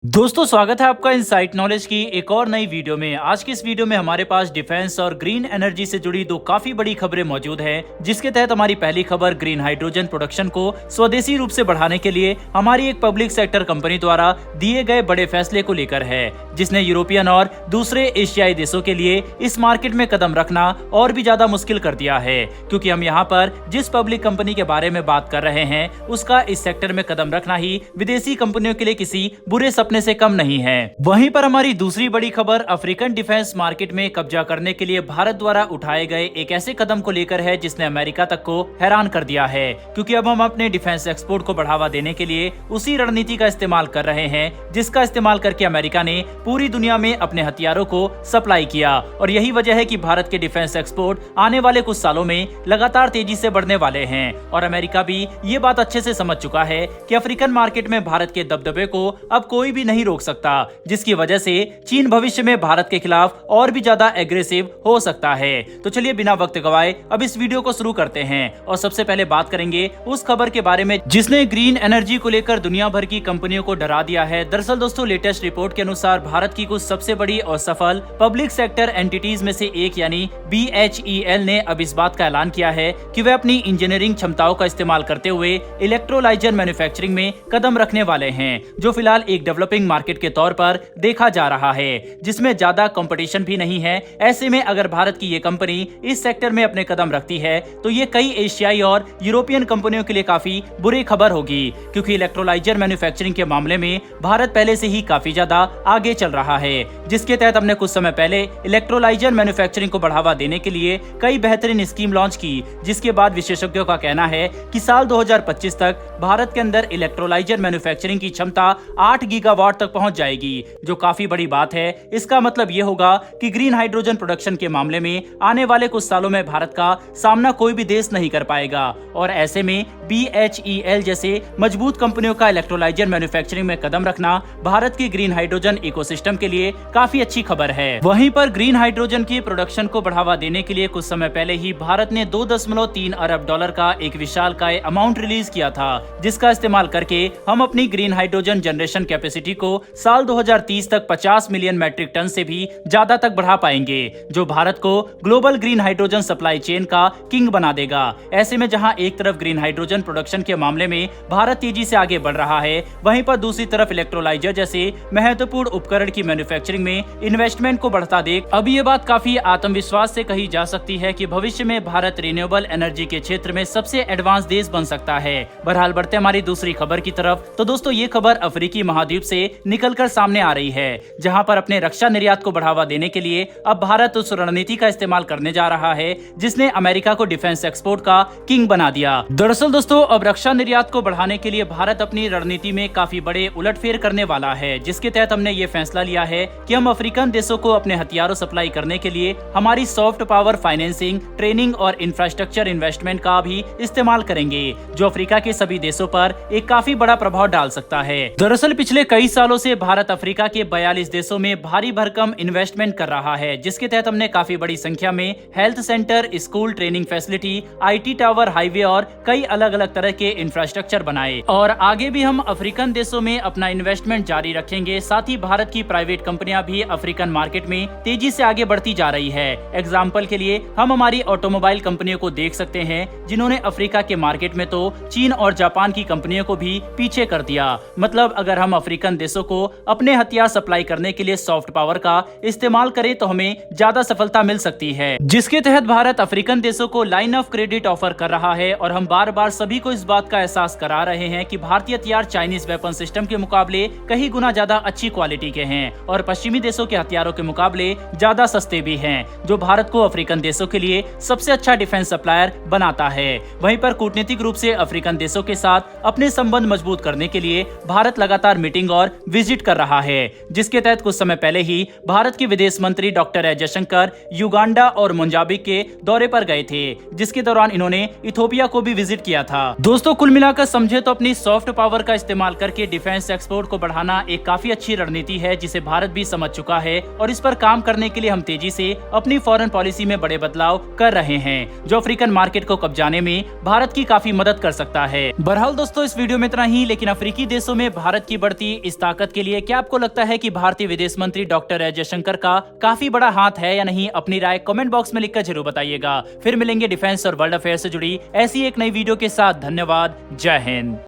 दोस्तों स्वागत है आपका इनसाइट नॉलेज की एक और नई वीडियो में। आज की इस वीडियो में हमारे पास डिफेंस और ग्रीन एनर्जी से जुड़ी दो काफी बड़ी खबरें मौजूद हैं, जिसके तहत हमारी पहली खबर ग्रीन हाइड्रोजन प्रोडक्शन को स्वदेशी रूप से बढ़ाने के लिए हमारी एक पब्लिक सेक्टर कंपनी द्वारा दिए गए बड़े फैसले को लेकर है, जिसने यूरोपियन और दूसरे एशियाई देशों के लिए इस मार्केट में कदम रखना और भी ज्यादा मुश्किल कर दिया है, क्योंकि हम यहाँ पर जिस पब्लिक कंपनी के बारे में बात कर रहे हैं उसका इस सेक्टर में कदम रखना ही विदेशी कंपनियों के लिए किसी बुरे सपने से कम नहीं है। वहीं पर हमारी दूसरी बड़ी खबर अफ्रीकन डिफेंस मार्केट में कब्जा करने के लिए भारत द्वारा उठाए गए एक ऐसे कदम को लेकर है जिसने अमेरिका तक को हैरान कर दिया है, क्योंकि अब हम अपने डिफेंस एक्सपोर्ट को बढ़ावा देने के लिए उसी रणनीति का इस्तेमाल कर रहे हैं जिसका इस्तेमाल करके अमेरिका ने पूरी दुनिया में अपने हथियारों को सप्लाई किया। और यही वजह है कि भारत के डिफेंस एक्सपोर्ट आने वाले कुछ सालों में लगातार तेजी से बढ़ने वाले हैं। और अमेरिका भी ये बात अच्छे से समझ चुका है कि अफ्रीकन मार्केट में भारत के दबदबे को अब कोई भी नहीं रोक सकता, जिसकी वजह से चीन भविष्य में भारत के खिलाफ और भी ज्यादा एग्रेसिव हो सकता है। तो चलिए बिना वक्त गवाए अब इस वीडियो को शुरू करते हैं और सबसे पहले बात करेंगे उस खबर के बारे में जिसने ग्रीन एनर्जी को लेकर दुनिया भर की कंपनियों को डरा दिया है। दरअसल दोस्तों, लेटेस्ट रिपोर्ट के अनुसार भारत की कुछ सबसे बड़ी और सफल पब्लिक सेक्टर एंटिटीज में से एक यानी BHEL ने अब इस बात का ऐलान किया है कि वे अपनी इंजीनियरिंग क्षमताओं का इस्तेमाल करते हुए इलेक्ट्रोलाइजर मैन्युफैक्चरिंग में कदम रखने वाले हैं, जो फिलहाल एक डेवलपिंग मार्केट के तौर पर देखा जा रहा है, जिसमें ज्यादा कंपटीशन भी नहीं है। ऐसे में अगर भारत की ये कंपनी इस सेक्टर में अपने कदम रखती है तो ये कई एशियाई और यूरोपियन कंपनियों के लिए काफी बुरी खबर होगी, क्योंकि इलेक्ट्रोलाइजर मैन्युफैक्चरिंग के मामले में भारत पहले से ही काफी ज्यादा आगे चल रहा है, जिसके तहत हमने कुछ समय पहले इलेक्ट्रोलाइजर मैन्युफैक्चरिंग को बढ़ावा देने के लिए कई बेहतरीन स्कीम लॉन्च की, जिसके बाद विशेषज्ञों का कहना है कि साल 2025 तक भारत के अंदर इलेक्ट्रोलाइजर मैन्युफैक्चरिंग की क्षमता 8 गीगावाट तक पहुंच जाएगी, जो काफी बड़ी बात है। इसका मतलब ये होगा कि ग्रीन हाइड्रोजन प्रोडक्शन के मामले में आने वाले कुछ सालों में भारत का सामना कोई भी देश नहीं कर पाएगा। और ऐसे में BHEL जैसे मजबूत कंपनियों का इलेक्ट्रोलाइजर मैन्युफैक्चरिंग में कदम रखना भारत की ग्रीन हाइड्रोजन इकोसिस्टम के लिए काफी अच्छी खबर है। वहीं पर ग्रीन हाइड्रोजन की प्रोडक्शन को बढ़ावा देने के लिए कुछ समय पहले ही भारत ने $2.3 अरब का एक विशालकाय अमाउंट रिलीज किया था, जिसका इस्तेमाल करके हम अपनी ग्रीन हाइड्रोजन जनरेशन कैपेसिटी को साल 2030 तक 50 मिलियन मैट्रिक टन से भी ज्यादा तक बढ़ा पाएंगे, जो भारत को global green hydrogen supply chain का किंग बना देगा। ऐसे में जहां एक तरफ ग्रीन हाइड्रोजन प्रोडक्शन के मामले में भारत तेजी से आगे बढ़ रहा है, वहीं पर दूसरी तरफ इलेक्ट्रोलाइजर जैसे महत्वपूर्ण उपकरण की मैन्युफैक्चरिंग में इन्वेस्टमेंट को बढ़ता देख अब ये बात काफी आत्मविश्वास से कही जा सकती है कि भविष्य में भारत रिन्यूएबल एनर्जी के क्षेत्र में सबसे एडवांस देश बन सकता है। बहरहाल बढ़ते हमारी दूसरी खबर की तरफ, तो दोस्तों ये खबर अफ्रीकी महाद्वीप से निकलकर सामने आ रही है, जहां पर अपने रक्षा निर्यात को बढ़ावा देने के लिए अब भारत उस रणनीति का इस्तेमाल करने जा रहा है जिसने अमेरिका को डिफेंस एक्सपोर्ट का किंग बना दिया। दरअसल दोस्तों, अब रक्षा निर्यात को बढ़ाने के लिए भारत अपनी रणनीति में काफी बड़े उलटफेर करने वाला है, जिसके तहत हमने ये फैसला लिया है कि हम अफ्रीकन देशों को अपने हथियारों सप्लाई करने के लिए हमारी सॉफ्ट पावर फाइनेंसिंग, ट्रेनिंग और इंफ्रास्ट्रक्चर इन्वेस्टमेंट का भी इस्तेमाल करेंगे, जो अफ्रीका के सभी देशों पर एक काफी बड़ा प्रभाव डाल सकता है। दरअसल पिछले कई सालों से भारत अफ्रीका के 42 देशों में भारी भरकम इन्वेस्टमेंट कर रहा है, जिसके तहत हमने काफी बड़ी संख्या में health centre, school, training facility, IT tower, highway और कई अलग अलग तरह के इंफ्रास्ट्रक्चर बनाए। और आगे भी हम अफ्रीकन देशों में अपना इन्वेस्टमेंट जारी रखेंगे। साथ ही भारत की प्राइवेट कंपनियां भी अफ्रीकन मार्केट में तेजी से आगे बढ़ती जा रही है। एग्जाम्पल के लिए हम हमारी ऑटोमोबाइल कंपनियों को देख सकते हैं, जिन्होंने अफ्रीका के मार्केट में तो चीन और जापान की कंपनियों को भी पीछे कर दिया। मतलब अगर हम अफ्रीकन देशों को अपने हथियार सप्लाई करने के लिए सॉफ्ट पावर का इस्तेमाल करें तो हमें ज्यादा सफलता मिल सकती है, जिसके तहत भारत अफ्रीकन देशों को लाइन ऑफ क्रेडिट ऑफर कर रहा है। और हम बार बार सभी को इस बात का एहसास करा रहे हैं कि भारतीय हथियार चाइनीज वेपन सिस्टम के मुकाबले कई गुना ज्यादा अच्छी क्वालिटी के हैं और पश्चिमी देशों के हथियारों के मुकाबले ज्यादा सस्ते भी हैं, जो भारत को अफ्रीकन देशों के लिए सबसे अच्छा डिफेंस सप्लायर बनाता है। वहीं पर कूटनीतिक रूप से अफ्रीकन देशों के साथ अपने संबंध मजबूत करने के लिए भारत लगातार मीटिंग और विजिट कर रहा है, जिसके तहत कुछ समय पहले ही भारत के विदेश मंत्री डॉक्टर एस जयशंकर युगांडा और मोजाम्बिक के दौरे पर गए थे, जिसके दौरान इन्होंने इथोपिया को भी विजिट किया था। दोस्तों कुल मिलाकर समझे तो अपनी सॉफ्ट पावर का इस्तेमाल करके डिफेंस एक्सपोर्ट को बढ़ाना एक काफी अच्छी रणनीति है, जिसे भारत भी समझ चुका है और इस पर काम करने के लिए हम तेजी से अपनी फॉरेन पॉलिसी में बड़े बदलाव कर रहे हैं, जो अफ्रीकन मार्केट को कब्जाने में भारत की काफी मदद कर सकता है। बहरहाल दोस्तों, इस वीडियो में इतना ही, लेकिन अफ्रीकी देशों में भारत की बढ़ती इस ताकत के लिए क्या आपको लगता है कि भारतीय विदेश मंत्री डॉक्टर एस जयशंकर का काफी बड़ा हाथ है या नहीं? अपनी राय कमेंट बॉक्स में लिखकर जरूर बताइएगा। फिर मिलेंगे डिफेंस और वर्ल्ड अफेयर से जुड़ी ऐसी एक नई वीडियो के साथ। धन्यवाद। जय हिंद।